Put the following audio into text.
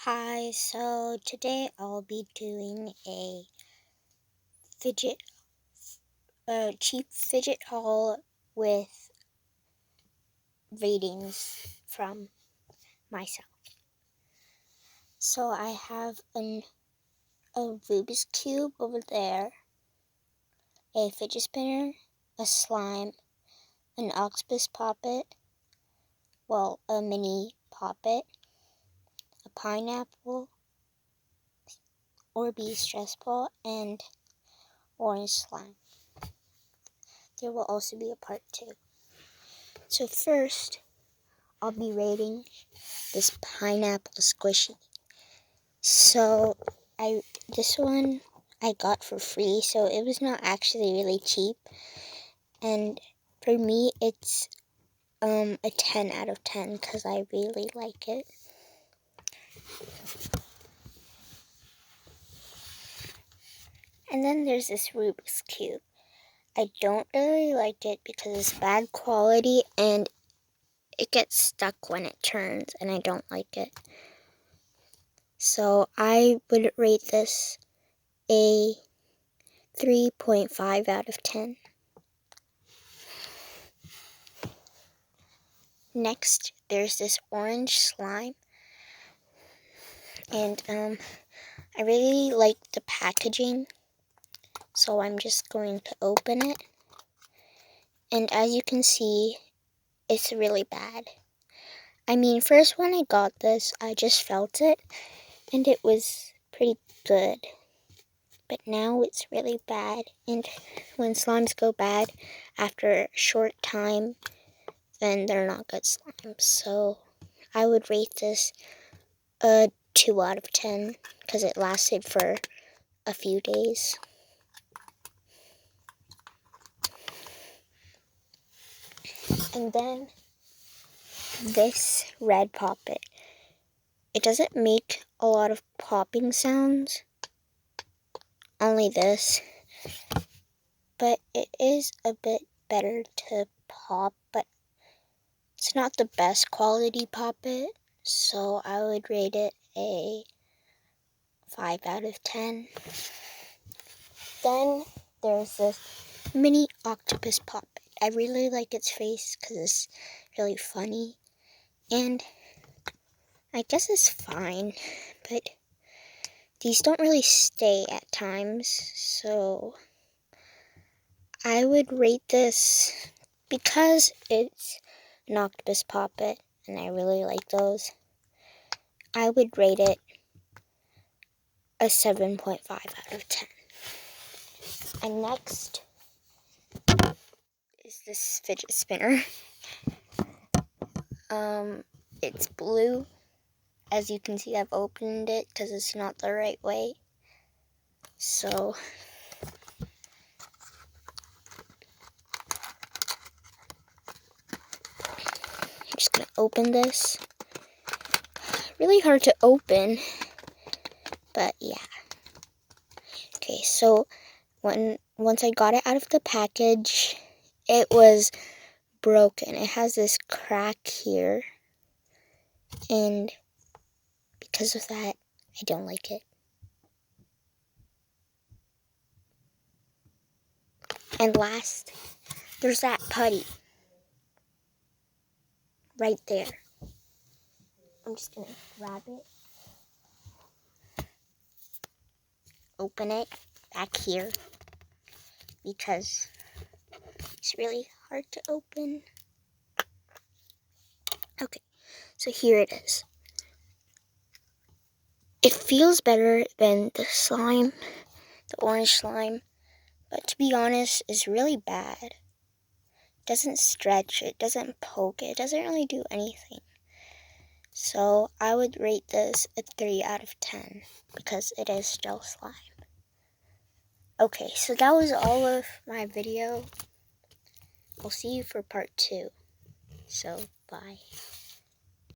Hi, so today I'll be doing a fidget, cheap fidget haul with ratings from myself. So I have a Rubik's Cube over there, a fidget spinner, a slime, an octopus poppet, a mini poppet, a pineapple, Orbeez stress ball, and orange slime. There will also be a part 2. So first, I'll be rating this pineapple squishy. So this one I got for free, so it was not actually really cheap. And for me, it's a 10 out of 10 because I really like it. And then there's this Rubik's Cube. I don't really like it because it's bad quality and it gets stuck when it turns, and I don't like it. So I would rate this a 3.5 out of 10. Next, there's this orange slime, and I really like the packaging, so I'm just going to open it. And as you can see, it's really bad. I mean, first when I got this, I just felt it, and it was pretty good. But now it's really bad, and when slimes go bad after a short time, then they're not good slimes. So I would rate this a 2 out of 10 because it lasted for a few days. And then this red poppet. It doesn't make a lot of popping sounds, only this, but it is a bit better to pop, but it's not the best quality poppet, so I would rate it a 5 out of 10. Then there's this mini octopus poppet. I really like its face because it's really funny, and I guess it's fine, but these don't really stay at times, so I would rate this, because it's an octopus poppet and I really like those, I would rate it a 7.5 out of 10. And next is this fidget spinner. It's blue. As you can see, I've opened it because it's not the right way. So I'm just gonna open this. Really hard to open, but yeah. Okay, so once I got it out of the package, it was broken. It has this crack here, and because of that, I don't like it. And last, there's that putty right there. I'm just gonna grab it, open it back here, because it's really hard to open. Okay, so here it is. It feels better than the slime, the orange slime, but to be honest, it's really bad. It doesn't stretch, it doesn't poke, it doesn't really do anything. So I would rate this a 3 out of 10 because it is still slime. Okay, so that was all of my video. I'll see you for part 2. So, bye.